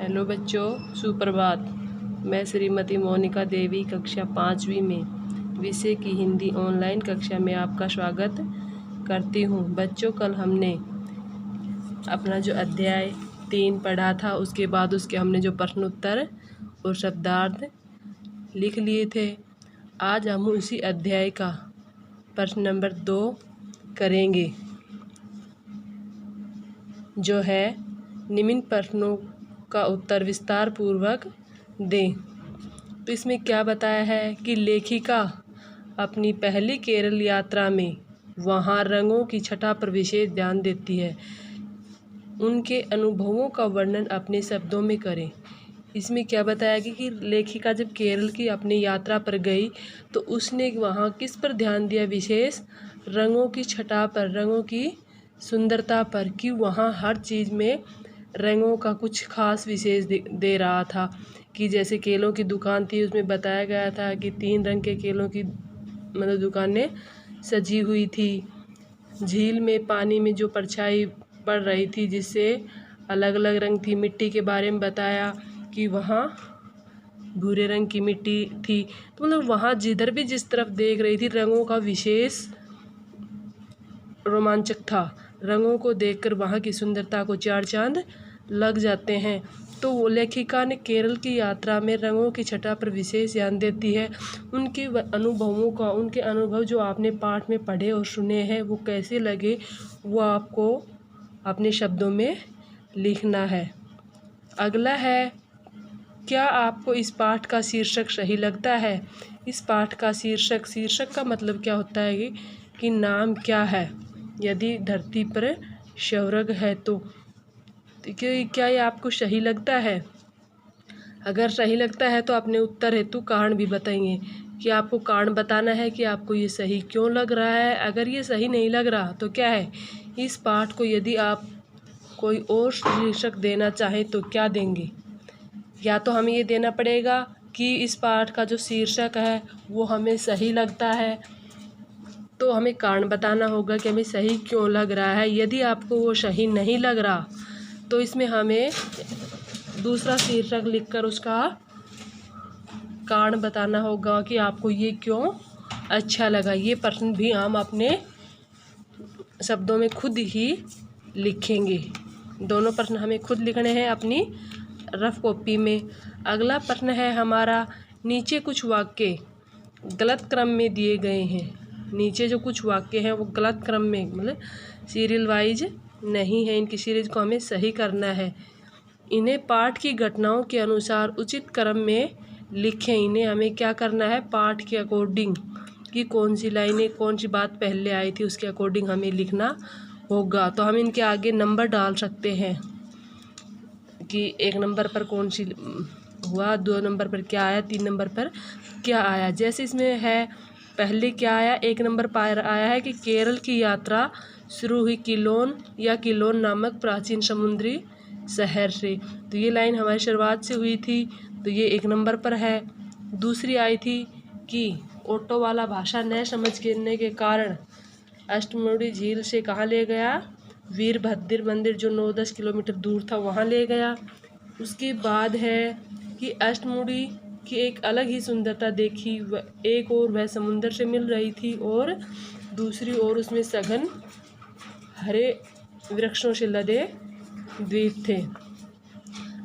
Hello बच्चों, सुप्रभात। मैं श्रीमती मोनिका देवी कक्षा 5वीं में विषय की हिंदी ऑनलाइन कक्षा में आपका स्वागत करती हूँ। बच्चों, कल हमने अपना जो अध्याय 3 पढ़ा था, उसके बाद उसके हमने जो प्रश्नोत्तर और शब्दार्थ लिख लिए थे। आज हम उसी अध्याय का प्रश्न नंबर 2 करेंगे, जो है निम्न प्रश्नों का उत्तर विस्तार पूर्वक दें। तो इसमें क्या बताया है कि लेखिका अपनी पहली केरल यात्रा में वहाँ रंगों की छटा पर विशेष ध्यान देती है। उनके अनुभवों का वर्णन अपने शब्दों में करें। इसमें क्या बताया गया कि लेखिका जब केरल की अपनी यात्रा पर गई तो उसने वहाँ किस पर ध्यान दिया? विशेष रंगों की छटा पर, रंगों की सुंदरता पर, कि वहाँ हर चीज़ में रंगों का कुछ खास विशेष दे रहा था। कि जैसे केलों की दुकान थी, उसमें बताया गया था कि 3 रंग के केलों की दुकानें सजी हुई थी। झील में पानी में जो परछाई पड़ रही थी, जिससे अलग अलग रंग थी। मिट्टी के बारे में बताया कि वहाँ भूरे रंग की मिट्टी थी। तो वहाँ जिधर भी जिस तरफ देख रही थी, रंगों का विशेष रोमांचक था। रंगों को देखकर वहाँ की सुंदरता को 4 चांद लग जाते हैं। तो वो लेखिका ने केरल की यात्रा में रंगों की छटा पर विशेष ध्यान देती है। उनके अनुभवों का, उनके अनुभव जो आपने पाठ में पढ़े और सुने हैं, वो कैसे लगे, वो आपको अपने शब्दों में लिखना है। अगला है, क्या आपको इस पाठ का शीर्षक सही लगता है? इस पाठ का शीर्षक का मतलब क्या होता है कि नाम क्या है। यदि धरती पर स्वर्ग है तो क्या ये आपको सही लगता है? अगर सही लगता है तो अपने उत्तर हेतु कारण भी बताएंगे कि आपको कारण बताना है कि आपको ये सही क्यों लग रहा है। अगर ये सही नहीं लग रहा तो क्या है, इस पाठ को यदि आप कोई और शीर्षक देना चाहें तो क्या देंगे? या तो हमें ये देना पड़ेगा कि इस पाठ का जो शीर्षक है वो हमें सही लगता है, तो हमें कारण बताना होगा कि हमें सही क्यों लग रहा है। यदि आपको वो सही नहीं लग रहा तो इसमें हमें दूसरा शीर्षक लिखकर उसका कारण बताना होगा कि आपको ये क्यों अच्छा लगा। ये प्रश्न भी हम अपने शब्दों में खुद ही लिखेंगे। दोनों प्रश्न हमें खुद लिखने हैं अपनी रफ कॉपी में। अगला प्रश्न है हमारा, नीचे कुछ वाक्य गलत क्रम में दिए गए हैं। नीचे जो कुछ वाक्य हैं वो गलत क्रम में, मतलब सीरियल वाइज नहीं है। इनकी सीरीज को हमें सही करना है। इन्हें पाठ की घटनाओं के अनुसार उचित क्रम में लिखें। इन्हें हमें क्या करना है, पाठ के अकॉर्डिंग, कि कौन सी लाइनें, कौन सी बात पहले आई थी, उसके अकॉर्डिंग हमें लिखना होगा। तो हम इनके आगे नंबर डाल सकते हैं कि 1 नंबर पर कौन सी हुआ, 2 नंबर पर क्या आया, 3 नंबर पर क्या आया। जैसे इसमें है, पहले क्या आया, 1 नंबर पर आया है कि केरल की यात्रा शुरू हुई किलोन या किलोन नामक प्राचीन समुद्री शहर से। तो ये लाइन हमारी शुरुआत से हुई थी, तो ये 1 नंबर पर है। दूसरी आई थी कि ऑटो वाला भाषा न समझ करने के कारण अष्टमुड़ी झील से कहाँ ले गया, वीरभद्र मंदिर जो 9-10 किलोमीटर दूर था वहाँ ले गया। उसके बाद है कि अष्टमुड़ी की एक अलग ही सुंदरता देखी। एक और वह समुंदर से मिल रही थी और दूसरी ओर उसमें सघन हरे वृक्षों से लदे द्वीप थे।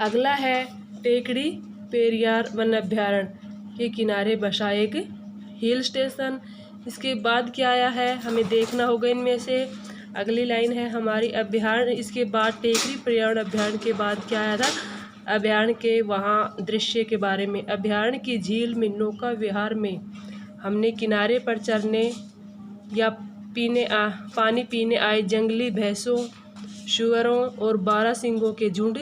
अगला है, टेकड़ी पेरियार वन अभ्यारण्य के किनारे बसा एक हिल स्टेशन। इसके बाद क्या आया है, हमें देखना होगा इनमें से। अगली लाइन है हमारी अभ्यारण्य, इसके बाद टेकड़ी पर्यावरण अभ्यारण्य के बाद क्या आया था, अभ्यारण्य के वहाँ दृश्य के बारे में। अभ्यारण्य की झील में नौका विहार में हमने किनारे पर चरने या पानी पीने आए जंगली भैंसों, सुअरों और 12 सींगों के झुंड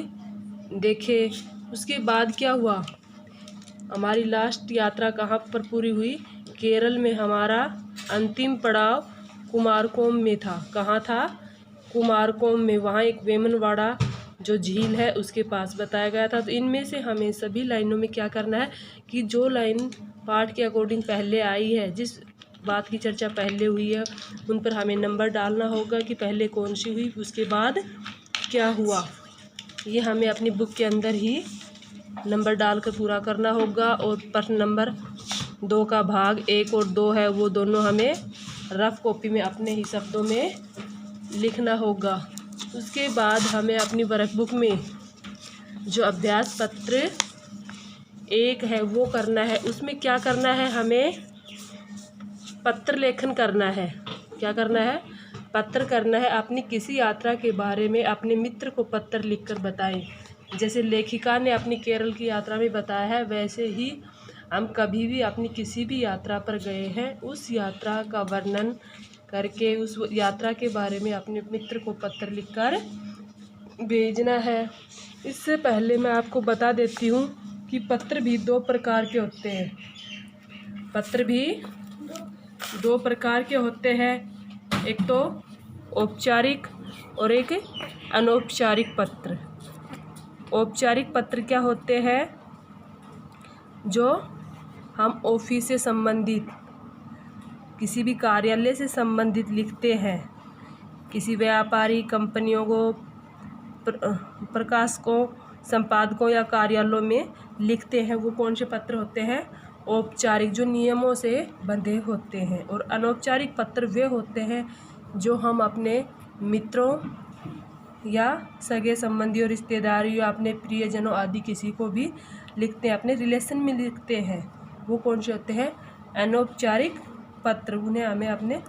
देखे। उसके बाद क्या हुआ, हमारी लास्ट यात्रा कहाँ पर पूरी हुई, केरल में। हमारा अंतिम पड़ाव कुमारकोम में था। कहाँ था, कुमारकोम में। वहाँ एक वेमनवाड़ा जो झील है उसके पास बताया गया था। तो इनमें से हमें सभी लाइनों में क्या करना है कि जो लाइन पाठ के अकॉर्डिंग पहले आई है, जिस बात की चर्चा पहले हुई है, उन पर हमें नंबर डालना होगा कि पहले कौन सी हुई, उसके बाद क्या हुआ। ये हमें अपनी बुक के अंदर ही नंबर डालकर पूरा करना होगा। और प्रश्न नंबर 2 का भाग 1 और 2 है, वो दोनों हमें रफ कॉपी में अपने ही शब्दों में लिखना होगा। उसके बाद हमें अपनी वर्कबुक में जो अभ्यास पत्र 1 है वो करना है। उसमें क्या करना है, हमें पत्र लेखन करना है। क्या करना है, पत्र करना है। अपनी किसी यात्रा के बारे में अपने मित्र को पत्र लिखकर बताएं। जैसे लेखिका ने अपनी केरल की यात्रा में बताया है, वैसे ही हम कभी भी अपनी किसी भी यात्रा पर गए हैं, उस यात्रा का वर्णन करके उस यात्रा के बारे में अपने मित्र को पत्र लिखकर भेजना है। इससे पहले मैं आपको बता देती हूँ कि पत्र भी 2 प्रकार के होते हैं। पत्र भी 2 प्रकार के होते हैं, एक तो औपचारिक और एक अनौपचारिक पत्र। औपचारिक पत्र क्या होते हैं, जो हम ऑफिस से संबंधित, किसी भी कार्यालय से संबंधित लिखते हैं। किसी व्यापारी कंपनियों को, प्रकाशकों, संपादकों या कार्यालयों में लिखते हैं, वो कौन से पत्र होते हैं, औपचारिक, जो नियमों से बंधे होते हैं। और अनौपचारिक पत्र वे होते हैं जो हम अपने मित्रों या सगे संबंधियों, रिश्तेदारों या अपने प्रियजनों आदि किसी को भी लिखते हैं, अपने रिलेशन में लिखते हैं, वो कौन से होते हैं, अनौपचारिक पत्र। उन्हें हमें अपने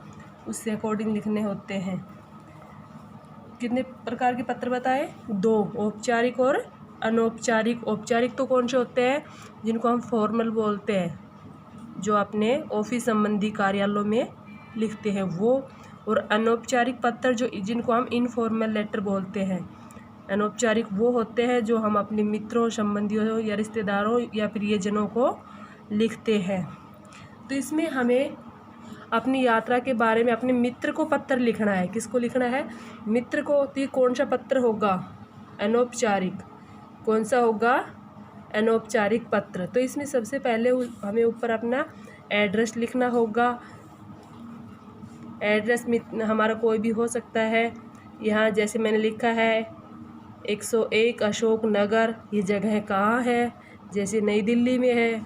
उससे अकॉर्डिंग लिखने होते हैं। कितने प्रकार के पत्र बताए, 2, औपचारिक और अनौपचारिक। औपचारिक तो कौन से होते हैं, जिनको हम फॉर्मल बोलते हैं, जो अपने ऑफिस संबंधी कार्यालयों में लिखते हैं वो। और अनौपचारिक पत्र जो जिनको हम इनफॉर्मल लेटर बोलते हैं। अनौपचारिक वो होते हैं जो हम अपने मित्रों, संबंधियों या रिश्तेदारों या प्रियजनों को लिखते हैं। तो इसमें हमें अपनी यात्रा के बारे में अपने मित्र को पत्र लिखना है। किसको लिखना है, मित्र को। तो ये कौन सा पत्र होगा, अनौपचारिक। कौन सा होगा, अनौपचारिक पत्र। तो इसमें सबसे पहले हमें ऊपर अपना एड्रेस लिखना होगा। एड्रेस में हमारा कोई भी हो सकता है। यहाँ जैसे मैंने लिखा है 101 अशोक नगर, ये जगह कहाँ है, जैसे नई दिल्ली में है।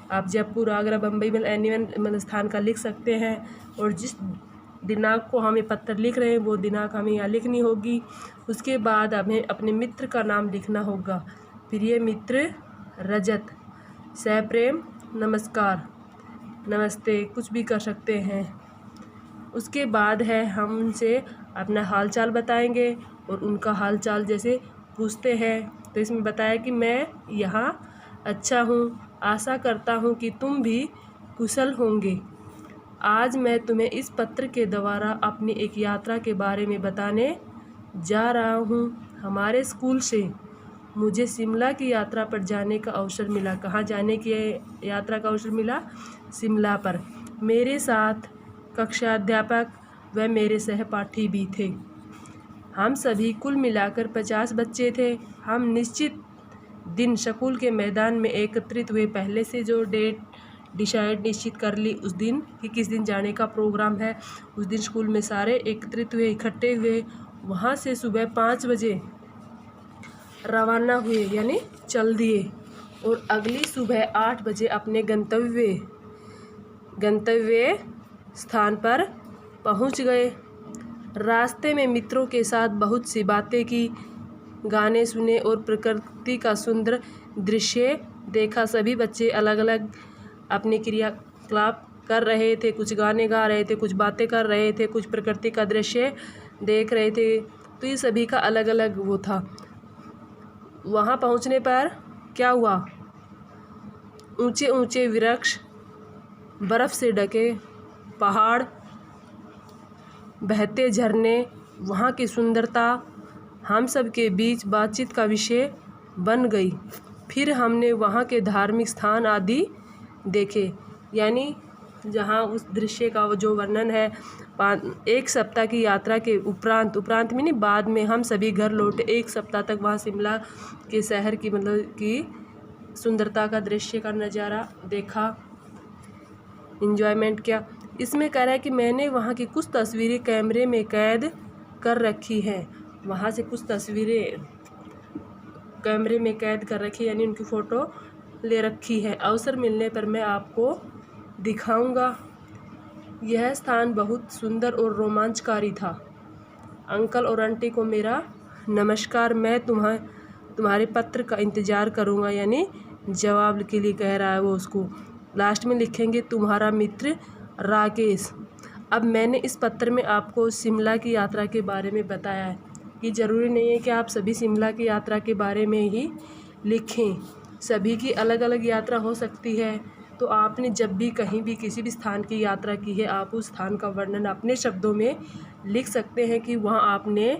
आप जयपुर, आगरा, बम्बई में एनी स्थान का लिख सकते हैं। और जिस दिनांक को हमें पत्र लिख रहे हैं वो दिनांक हमें यहाँ लिखनी होगी। उसके बाद हमें अपने मित्र का नाम लिखना होगा। प्रिय मित्र रजत, सप्रेम नमस्कार, नमस्ते, कुछ भी कर सकते हैं। उसके बाद है हम उनसे अपना हालचाल बताएंगे और उनका हालचाल जैसे पूछते हैं। तो इसमें बताया कि मैं यहाँ अच्छा हूँ, आशा करता हूँ कि तुम भी कुशल होंगे। आज मैं तुम्हें इस पत्र के द्वारा अपनी एक यात्रा के बारे में बताने जा रहा हूँ। हमारे स्कूल से मुझे शिमला की यात्रा पर जाने का अवसर मिला। कहाँ जाने की यात्रा का अवसर मिला, शिमला पर। मेरे साथ कक्षा अध्यापक व मेरे सहपाठी भी थे। हम सभी कुल मिलाकर 50 बच्चे थे। हम निश्चित दिन स्कूल के मैदान में एकत्रित हुए। पहले से जो डेट निश्चित कर ली उस दिन कि किस दिन जाने का प्रोग्राम है। उस दिन स्कूल में सारे एकत्रित हुए, इकट्ठे हुए। वहाँ से सुबह 5 बजे रवाना हुए, यानी चल दिए। और अगली सुबह 8 बजे अपने गंतव्य स्थान पर पहुंच गए। रास्ते में मित्रों के साथ बहुत सी बातें की, गाने सुने और प्रकृति का सुंदर दृश्य देखा। सभी बच्चे अलग अलग अपनी क्रियाकलाप कर रहे थे, कुछ गाने गा रहे थे, कुछ बातें कर रहे थे, कुछ प्रकृति का दृश्य देख रहे थे। तो ये सभी का अलग अलग वो था। वहाँ पहुँचने पर क्या हुआ, ऊंचे ऊंचे वृक्ष, बर्फ़ से ढके पहाड़, बहते झरने, वहाँ की सुंदरता हम सब के बीच बातचीत का विषय बन गई। फिर हमने वहाँ के धार्मिक स्थान आदि देखे। यानी जहाँ उस दृश्य का जो वर्णन है, 1 सप्ताह की यात्रा के उपरांत में नहीं, बाद में हम सभी घर लौटे। 1 सप्ताह तक वहाँ शिमला के शहर की कि सुंदरता का दृश्य का नज़ारा देखा, एंजॉयमेंट किया। इसमें कह रहा है कि मैंने वहाँ की कुछ तस्वीरें कैमरे में कैद कर रखी हैं। वहाँ से कुछ तस्वीरें कैमरे में कैद कर रखी है, यानी उनकी फ़ोटो ले रखी है। अवसर मिलने पर मैं आपको दिखाऊंगा। यह स्थान बहुत सुंदर और रोमांचकारी था। अंकल और आंटी को मेरा नमस्कार। मैं तुम्हारे पत्र का इंतज़ार करूंगा, यानी जवाब के लिए कह रहा है वो उसको। लास्ट में लिखेंगे तुम्हारा मित्र राकेश। अब मैंने इस पत्र में आपको शिमला की यात्रा के बारे में बताया है कि ज़रूरी नहीं है कि आप सभी शिमला की यात्रा के बारे में ही लिखें, सभी की अलग अलग यात्रा हो सकती है। तो आपने जब भी कहीं भी किसी भी स्थान की यात्रा की है, आप उस स्थान का वर्णन अपने शब्दों में लिख सकते हैं कि वहाँ आपने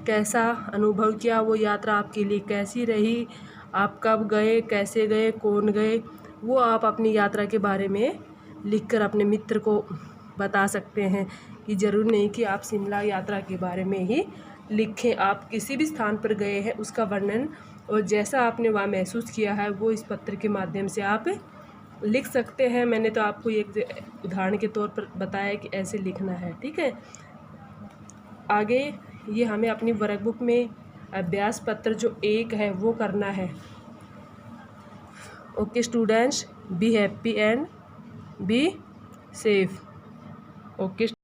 कैसा अनुभव किया, वो यात्रा आपके लिए कैसी रही, आप कब गए, कैसे गए, कौन गए, वो आप अपनी यात्रा के बारे में लिखकर अपने मित्र को बता सकते हैं। कि ज़रूरी नहीं कि आप शिमला यात्रा के बारे में ही लिखें, आप किसी भी स्थान पर गए हैं उसका वर्णन और जैसा आपने वहाँ महसूस किया है वो इस पत्र के माध्यम से आप लिख सकते हैं। मैंने तो आपको एक उदाहरण के तौर पर बताया कि ऐसे लिखना है, ठीक है। आगे ये हमें अपनी वर्कबुक में अभ्यास पत्र जो 1 है वो करना है। Okay students, be happy and be safe. Okay.